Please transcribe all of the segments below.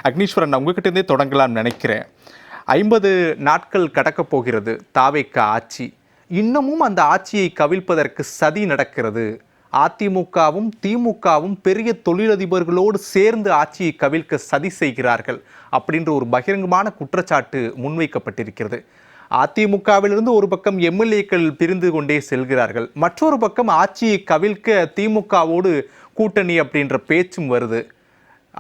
அக்னீஸ்வரன், உங்ககிட்ட இருந்தே தொடங்கலாம்னு நினைக்கிறேன். 50 நாட்கள் கடக்கப் போகிறது தாவேக ஆட்சி. இன்னமும் அந்த ஆட்சியை கவிழ்ப்பதற்கு சதி நடக்கிறது. அதிமுகவும் திமுகவும் பெரிய தொழிலதிபர்களோடு சேர்ந்து ஆட்சியை கவிழ்க்க சதி செய்கிறார்கள் அப்படின்ற ஒரு பகிரங்கமான குற்றச்சாட்டு முன்வைக்கப்பட்டிருக்கிறது. அதிமுகவிலிருந்து ஒரு பக்கம் எம்எல்ஏக்கள் பிரிந்து கொண்டே செல்கிறார்கள், மற்றொரு பக்கம் ஆட்சியை கவிழ்க்க திமுகவோடு கூட்டணி அப்படின்ற பேச்சும் வருது.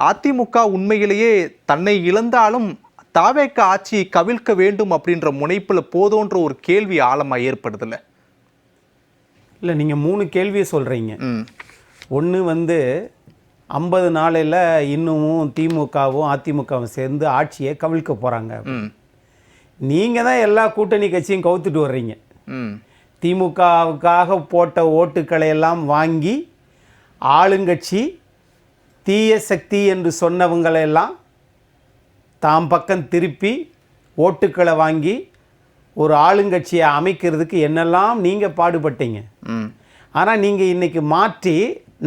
அதிமுக உண்மையிலேயே தன்னை இழந்தாலும் தாவேக ஆட்சியை கவிழ்க்க வேண்டும் அப்படின்ற முனைப்பில் போதோன்ற ஒரு கேள்வி ஆழமாக ஏற்படுதில்ல? இல்லை, நீங்கள் 3 கேள்வியை சொல்கிறீங்க. ஒன்று 50 நாளில் இன்னமும் திமுகவும் அதிமுகவும் சேர்ந்து ஆட்சியை கவிழ்க்க போகிறாங்க. நீங்கள் தான் எல்லா கூட்டணி கட்சியும் கவுத்துட்டு வர்றீங்க. திமுகவுக்காக போட்ட ஓட்டுக்களை எல்லாம் வாங்கி ஆளுங்கட்சி தீய சக்தி என்று சொன்னவங்களெல்லாம் தாம் பக்கம் திருப்பி ஓட்டுக்களை வாங்கி ஒரு ஆளுங்கட்சியை அமைக்கிறதுக்கு என்னெல்லாம் நீங்கள் பாடுபட்டீங்க. ஆனால் நீங்கள் இன்னைக்கு மாற்றி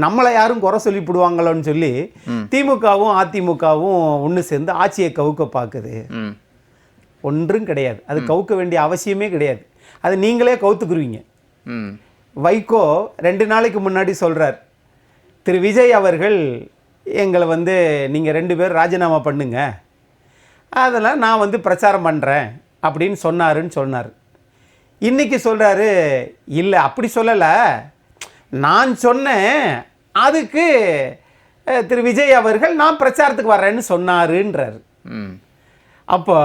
நம்மளை யாரும் குறை சொல்லிவிடுவாங்களோன்னு சொல்லி திமுகவும் அதிமுகவும் ஒன்று சேர்ந்து ஆட்சியை கவுக்க பார்க்குது. ஒன்றும் கிடையாது, அது கவுக்க வேண்டிய அவசியமே கிடையாது. அது நீங்களே கவுத்துக்குருவீங்க. வைகோ 2 நாளைக்கு முன்னாடி சொல்கிறார், திரு விஜய் அவர்கள் எங்களை நீங்கள் 2 பேர் ராஜினாமா பண்ணுங்க, அதெல்லாம் நான் பிரச்சாரம் பண்ணுறேன் அப்படின்னு சொன்னார். இன்றைக்கி சொல்கிறாரு, இல்லை அப்படி சொல்லலை, நான் சொன்னேன், அதுக்கு திரு விஜய் அவர்கள் நான் பிரச்சாரத்துக்கு வர்றேன்னு சொன்னாருன்றார். அப்போ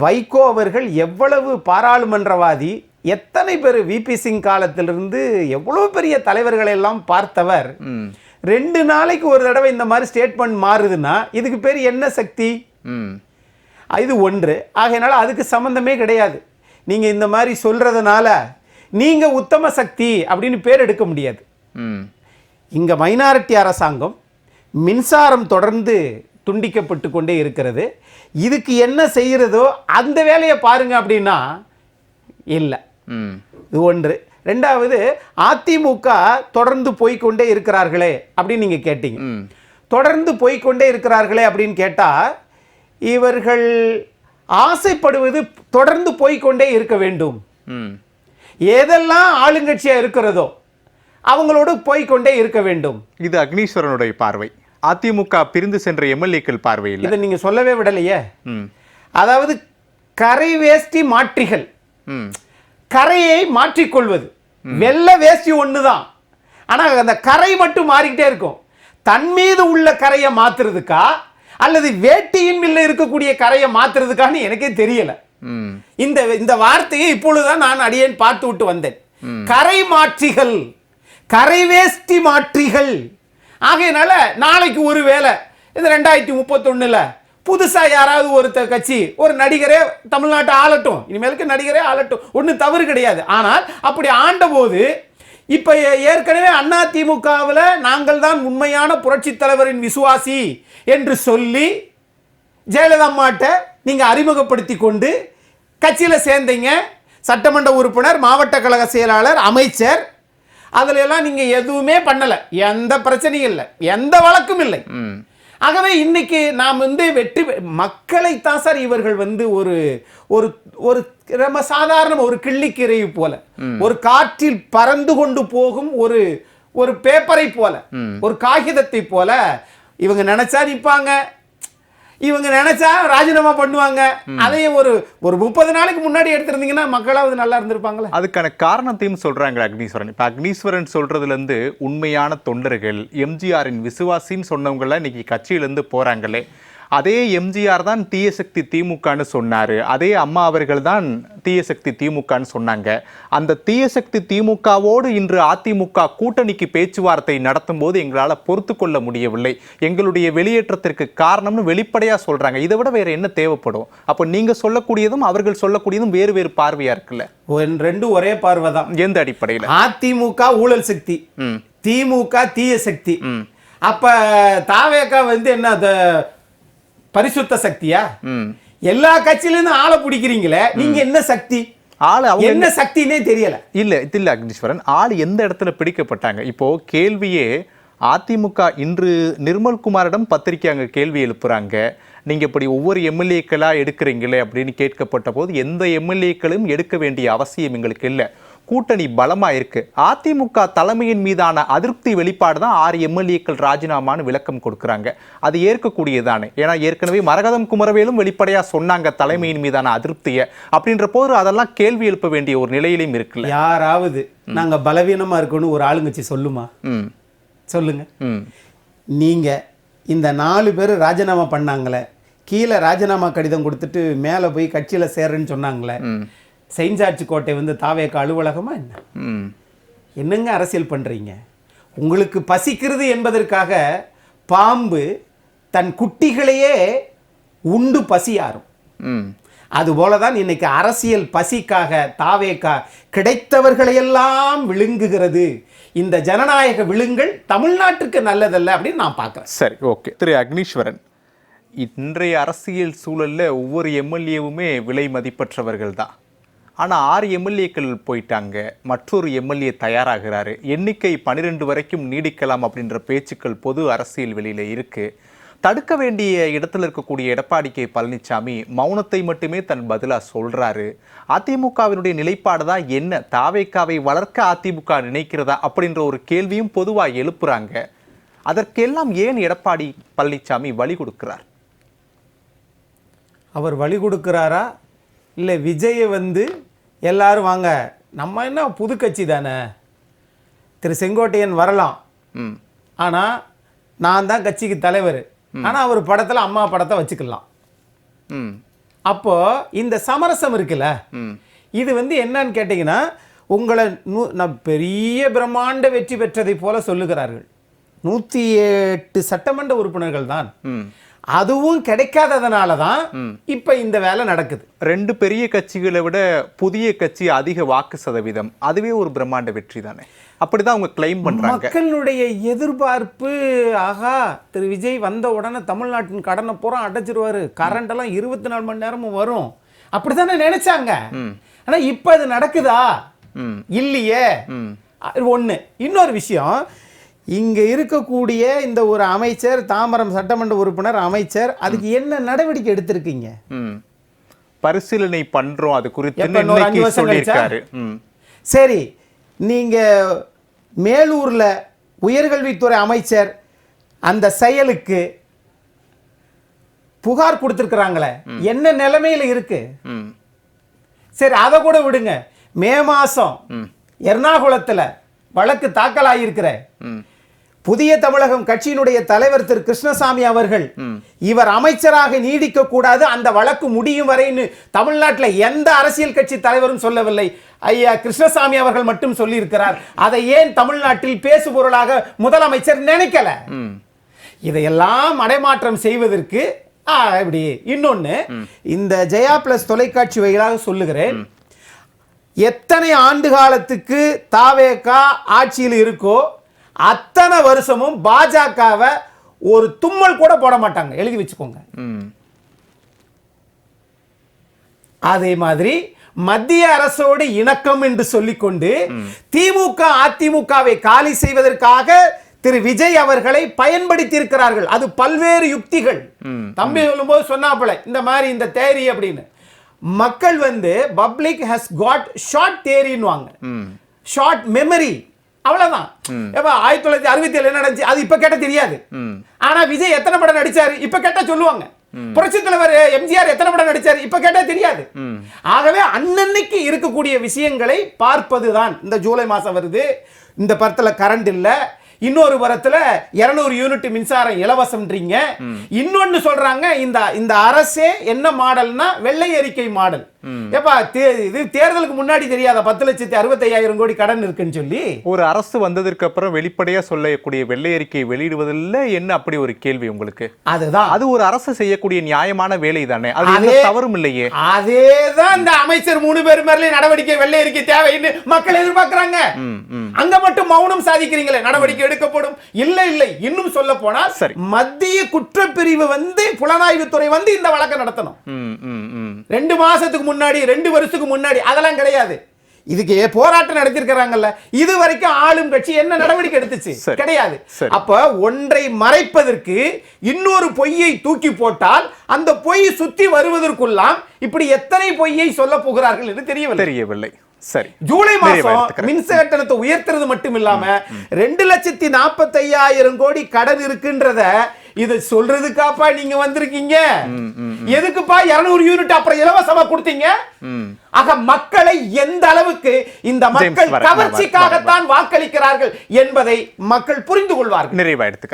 வைகோ அவர்கள் எவ்வளவு பாராளுமன்றவாதி, எத்தனை பேர் விபி சிங் காலத்திலிருந்து எவ்வளவு பெரிய தலைவர்களை எல்லாம் பார்த்தவர். 2 நாளைக்கு ஒரு தடவை இந்த மாதிரி ஸ்டேட்மெண்ட் மாறுதுன்னா இதுக்கு பேர் என்ன சக்தி? இது ஒன்று. ஆகையினால அதுக்கு சம்பந்தமே கிடையாது. நீங்கள் இந்த மாதிரி சொல்றதுனால நீங்கள் உத்தம சக்தி அப்படின்னு பேர் எடுக்க முடியாது. இங்கே மைனாரிட்டி அரசாங்கம், மின்சாரம் தொடர்ந்து துண்டிக்கப்பட்டு கொண்டே இருக்கிறது. இதுக்கு என்ன செய்கிறதோ அந்த வேலையை பாருங்க அப்படின்னா இல்லை. இது ஒன்று. 2வது, அதிமுக தொடர்ந்து போய்கொண்டே இருக்கிறார்களே அப்படின்னு நீங்கள் கேட்டீங்க. தொடர்ந்து போய்கொண்டே இருக்கிறார்களே அப்படின்னு கேட்டால் இவர்கள் ஆசைப்படுவது தொடர்ந்து போய்கொண்டே இருக்க வேண்டும். ஏதெல்லாம் ஆளுங்கட்சியாக இருக்கிறதோ அவங்களோடு போய்கொண்டே இருக்க வேண்டும். இது அக்னீஸ்வரனுடைய பார்வை. அதிமுக பிரிந்து சென்ற எம்எல்ஏக்கள் பார்வையில் இதை நீங்க சொல்லவே விடலையே. அதாவது கரை வேஷ்டி மாற்றிகள், கரையை மாற்றிக்கொள்வது. வெள்ள வேஷ்டி ஒண்ணுதான், ஆனா அந்த கரை மட்டும் மாறிக்கிட்டே இருக்கும். தன் மீது உள்ள கரையை மாத்துறதுக்கா அல்லது வேட்டியின் மேல இருக்கக்கூடிய கரையை மாத்துறதுக்கான்னு எனக்கே தெரியல. இந்த வார்த்தையை இப்பொழுதுதான் நான் அடியேன் பார்த்து விட்டு வந்தேன். கரை மாற்றிகள், கரை வேஷ்டி மாற்றிகள். ஆகையினால நாளைக்கு ஒரு வேளை இந்த 2031 புதுசா யாராவது ஒரு கட்சி ஒரு நடிகரே தமிழ்நாட்டை ஆளட்டும், இனிமேலுக்கு நடிகரே ஆளட்டும், ஒன்றும் தவறு கிடையாது. ஆனால் அப்படி ஆண்ட போது இப்ப ஏற்கனவே அதிமுகவில் நாங்கள் தான் உண்மையான புரட்சி தலைவரின் விசுவாசி என்று சொல்லி ஜெயலலிதா அம்மாட்ட நீங்க அறிமுகப்படுத்தி கொண்டு கட்சியில சேர்ந்தீங்க. சட்டமன்ற உறுப்பினர், மாவட்ட கழக செயலாளர், அமைச்சர், அதுல எல்லாம் நீங்க எதுவுமே பண்ணல. எந்த பிரச்சனையும் இல்லை, எந்த வழக்கும் இல்லை. ஆகவே இன்னைக்கு நாம் வெற்றி மக்களைத்தான் சார் இவர்கள் ஒரு ஒரு ஒரு ரொம்ப சாதாரண ஒரு கிள்ளிக்கீரை போல, ஒரு காற்றில் பறந்து கொண்டு போகும் ஒரு ஒரு பேப்பரை போல, ஒரு காகிதத்தை போல இவங்க நினைச்சா நிற்பாங்க, இவங்க நினைச்சா ராஜினாமா பண்ணுவாங்க. அதையே ஒரு 30 நாளைக்கு முன்னாடி எடுத்திருந்தீங்கன்னா மக்களாவது நல்லா இருந்திருப்பாங்களே. அதுக்கான காரணத்தையும் சொல்றாங்க அக்னீஸ்வரன். இப்ப அக்னீஸ்வரன் சொல்றதுல இருந்து உண்மையான தொண்டர்கள், எம்ஜிஆரின் விசுவாசின்னு சொன்னவங்க எல்லாம் இன்னைக்கு கட்சியில இருந்து போறாங்களே. அதே எம்ஜிஆர் தான் தீய சக்தி திமுகன்னு சொன்னாரு, அதே அம்மா அவர்கள் தான் தீய சக்தி திமுகன்னு சொன்னாங்க. அந்த தீய சக்தி திமுகவோடு இன்று அதிமுக கூட்டணிக்கு பேச்சுவார்த்தை நடத்தும் போது எங்களால் பொறுத்து கொள்ள முடியவில்லை, எங்களுடைய வெளியேற்றத்திற்கு காரணம்னு வெளிப்படையா சொல்றாங்க. இதை விட வேற என்ன தேவைப்படும்? அப்போ நீங்க சொல்லக்கூடியதும் அவர்கள் சொல்லக்கூடியதும் வேறு வேறு பார்வையா இருக்குல்ல? ரெண்டும் ஒரே பார்வை தான். எந்த அடிப்படையில்? அதிமுக ஊழல் சக்தி, திமுக தீய சக்தி. அப்ப தாவேகா என்ன பரிசுத்த சக்தியா? எல்லா கட்சியிலிருந்து ஆளை பிடிக்கிறீங்களே, நீங்க என்ன சக்தி? என்ன சக்தினே தெரியல. இல்ல அக்னீஸ்வரன், ஆள் எந்த இடத்துல பிடிக்கப்பட்டாங்க? இப்போ கேள்வியே அதிமுக இன்று நிர்மல்குமாரிடம் பத்திரிக்கை அங்கே கேள்வி எழுப்புறாங்க. நீங்கள் இப்படி ஒவ்வொரு எம்எல்ஏக்களாக எடுக்கிறீங்களே அப்படின்னு கேட்கப்பட்ட போது எந்த எம்எல்ஏக்களும் எடுக்க வேண்டிய அவசியம் எங்களுக்கு இல்லை, கூட்டணி பலமாக இருக்கு. அதிமுக தலைமையின் மீதான அதிருப்தி வெளிப்பாடு தான் 6 எம்எல்ஏக்கள் ராஜினாமான்னு விளக்கம் கொடுக்குறாங்க. அது ஏற்கக்கூடியதானே? ஏன்னா ஏற்கனவே மரகதம் குமரவேலும் வெளிப்படையாக சொன்னாங்க தலைமையின் மீதான அதிருப்தியை. அப்படின்ற போது அதெல்லாம் கேள்வி எழுப்ப வேண்டிய ஒரு நிலையிலும் இருக்குல்ல. யாராவது நாங்க பலவீனமா இருக்கணும் ஒரு ஆளுங்கட்சி சொல்லுமா? சொல்லுங்க. நீங்க இந்த 4 பேர் ராஜினாமா பண்ணாங்களே, கீழே ராஜினாமா கடிதம் கொடுத்துட்டு மேலே போய் கட்சியில் சேர்றேன்னு சொன்னாங்களே, செயின்ட் கோட்டை வந்து தாவேக அலுவலகமா என்ன? என்னங்க அரசியல் பண்றீங்க? உங்களுக்கு பசிக்கிறது என்பதற்காக பாம்பு தன் குட்டிகளையே உண்டு பசியாரும். அதுபோல தான் இன்னைக்கு அரசியல் பசிக்காக தாவேகா கிடைத்தவர்களையெல்லாம் விழுங்குகிறது. இந்த ஜனநாயக விழுங்கல் தமிழ்நாட்டுக்கு நல்லதல்ல அப்படின்னு நான் பார்க்குறேன். சரி, ஓகே. திரு அக்னீஸ்வரன், இன்றைய அரசியல் சூழலில் ஒவ்வொரு எம்எல்ஏவுமே விலை மதிப்பற்றவர்கள் தான். ஆனால் 6 எம்எல்ஏக்கள் போயிட்டாங்க, மற்றொரு எம்எல்ஏ தயாராகிறாரு, எண்ணிக்கை 12 வரைக்கும் நீடிக்கலாம் அப்படின்ற பேச்சுக்கள் பொது அரசியல் வெளியில் இருக்குது. தடுக்க வேண்டிய இடத்துல இருக்கக்கூடிய எடப்பாடி கே பழனிசாமி மௌனத்தை மட்டுமே தன் பதிலாக சொல்கிறாரு. அதிமுகவினுடைய நிலைப்பாடு தான் என்ன? தாவேக்காவை வளர்க்க அதிமுக நினைக்கிறதா அப்படின்ற ஒரு கேள்வியும் பொதுவாக எழுப்புறாங்க. அதற்கெல்லாம் ஏன் எடப்பாடி பழனிசாமி வழி கொடுக்கிறார்? அவர் வழி கொடுக்கிறாரா இல்லை விஜயை வந்து எல்லாரும் வாங்க நம்ம என்ன புது கட்சி தானே, திரு செங்கோட்டையன் வரலாம், ஆனால் நான் தான் கட்சிக்கு தலைவர், ஆனால் அவர் படத்தில் அம்மா படத்தை வச்சுக்கலாம். அப்போ இந்த சமரசம் இருக்குல்ல, இது வந்து என்னன்னு கேட்டீங்கன்னா, உங்களை பெரிய பிரம்மாண்ட வெற்றி பெற்றதை போல சொல்லுகிறார்கள். 108 சட்டமன்ற உறுப்பினர்கள் தான். அதுவும் கிடைக்காததுனால தான் இப்ப இந்த வேலை நடக்குது. 2 பெரிய கட்சிகளை விட புதிய கட்சி அதிக வாக்கு சதவீதம், அதுவே ஒரு பிரம்மாண்ட வெற்றி தானே. அப்படிதான் அவங்க கிளைம் பண்றாங்க. மக்களுடைய எதிர்பார்ப்பு, ஆகா திரு விஜய் வந்த உடனே தமிழ்நாட்டின் கடனை பூரா அடைச்சிருவாரு, கரண்ட் எல்லாம் 24 மணி நேரமும் வரும், அப்படித்தானே நினைச்சாங்க. ஆனா இப்ப அது நடக்குதா? இல்லையே. ஒண்ணு. இன்னொரு விஷயம், இங்க இருக்கக்கூடிய இந்த ஒரு அமைச்சர், தாம்பரம் சட்டமன்ற உறுப்பினர் அமைச்சர், அதுக்கு என்ன நடவடிக்கை எடுத்திருக்கீங்க? பரிசீலனை பண்றோம், அது குறித்து சொல்லியிருக்காரு. சரி, நீங்க மேலூர்ல உயர்கல்வித்துறை அமைச்சர் அந்த செயலுக்கு புகார் கொடுத்திருக்கிறாங்களே, என்ன நிலைமையில இருக்கு? சரி, அதை கூட விடுங்க. மே மாசம் எர்ணாகுளத்துல வழக்கு தாக்கலாயிருக்கிற புதிய தமிழகம் கட்சியினுடைய தலைவர் திரு கிருஷ்ணசாமி அவர்கள், இவர் அமைச்சராக நீடிக்க கூடாது, அந்த வழக்கு முடியும் வரைன்னு தமிழ்நாட்டில் எந்த அரசியல் கட்சி தலைவரும் சொல்லவில்லை. ஐயா கிருஷ்ணசாமி அவர்கள் மட்டும் சொல்லி இருக்கிறார். அதை ஏன் தமிழ்நாட்டில் பேசுபொருளாக முதலமைச்சர் நினைக்கல? இதையெல்லாம் மடைமாற்றம் செய்வதற்கு இப்படி. இன்னொன்னு, இந்த ஜெயா பிளஸ் தொலைக்காட்சி வழியாக சொல்லுகிறேன், எத்தனை ஆண்டு காலத்துக்கு தாவேகா ஆட்சியில் இருக்கோ அத்தனை வருஷமும் பாஜகவை ஒரு தும்மல் கூட போட மாட்டாங்க, எழுதி வச்சுக்கோங்க. அதே மாதிரி மத்திய அரசோடு இணக்கம் என்று சொல்லிக்கொண்டு திமுக அதிமுகவை காலி செய்வதற்காக திரு விஜய் அவர்களை பயன்படுத்தி இருக்கிறார்கள். அது பல்வேறு யுக்திகள். தம்பி சொல்லும்போது சொன்னாப்புல இந்த மாதிரி இந்த தேரி அப்படின்னு. மக்கள் வந்து பப்ளிக் ஹஸ் காட் ஷார்ட் தேரின்னுவாங்க, ஷார்ட் மெமரி, அவ்வளவுதான். 1967 என்ன நடந்துச்சு அது இப்ப கேட்ட தெரியாது. ஆனா விஜய் எத்தனை படம் நடிச்சாரு இப்ப கேட்டா சொல்லுவாங்க. புரட்சி தலைவர் எம்ஜிஆர் எத்தனை படம் நடிச்சாரு இப்ப கேட்டா தெரியாது. ஆகவே அன்னன்னைக்கு இருக்கக்கூடிய விஷயங்களை பார்ப்பதுதான். இந்த ஜூலை மாசம் வருது, இந்த படத்துல கரண்ட் இல்ல, இன்னொரு வரத்துல 200 யூனிட் மின்சாரம் இலவசம்ன்றீங்க. இன்னொன்னு சொல்றாங்க, இந்த அரசே என்ன மாடல்னா வெள்ளை அறிக்கை மாடல். ஏப்பா இது தேர்தலுக்கு முன்னாடி தெரியாத 10,65,000 கோடி கடன் இருக்குன்னு சொல்லி ஒரு அரசு வந்ததற்கு அப்புறம் வெளிப்படையா சொல்லக்கூடிய வெள்ளை அறிக்கை வெளியிடுவதில் என்ன அப்படி ஒரு கேள்வி உங்களுக்கு? அதுதான், அது ஒரு அரசு செய்யக்கூடிய நியாயமான வேலை தானே, அது தவறும் இல்லையே. அதேதான் இந்த அமைச்சர் 3 பேர் மேல நடவடிக்கை வெள்ளை அறிக்கை தேவைன்னு மக்கள் எதிர்பார்க்கிறாங்க. அங்க மட்டும் மௌனம் சாதிக்கிறீங்களே, நடவடிக்கை எடுக்கப்படும். இல்லை இல்லை, இன்னும் சொல்ல போனா மத்திய குற்றப்பிரிவு வந்து புலனாய்வுத்துறை வந்து இந்த வழக்கை நடத்தணும். 2 மாசத்துக்கு முன்னாடி 2 வருஷத்துக்கு முன்னாடி அதெல்லாம் கிடையாது. இதுக்கு போராட்டம் நடத்திருக்கிறாங்கல்ல, இது வரைக்கும் ஆளும் கட்சி என்ன நடவடிக்கை எடுத்துச்சு? சரி. கிடையாது. சரி. அப்ப ஒன்றை மறைப்பதற்கு இன்னொரு பொய்யை தூக்கி போட்டால் அந்த பொய் சுத்தி வருவதற்குள்ளாம் இப்படி எத்தனை பொய்யை சொல்ல போகிறார்கள் என்று தெரியவில்லை. சரி, ஜூலை மாசம் மின்சார கட்டணத்தை உயர்த்துறது மட்டும் இல்லாம 2,45,000 கோடி கடன் இருக்குன்றத இத சொல்றதுக்காப்பா நீங்க வந்திருக்கீங்க? எதுக்குப்பா 200 யூனிட் அப்புறம் இலவசமா கொடுத்தீங்க? ஆக மக்களை எந்த அளவுக்கு இந்த மக்கள் கவர்ச்சிக்காகத்தான் வாக்களிக்கிறார்கள் என்பதை மக்கள் புரிந்து கொள்வார்கள். நிறைவா எடுத்துக்கிறேன்.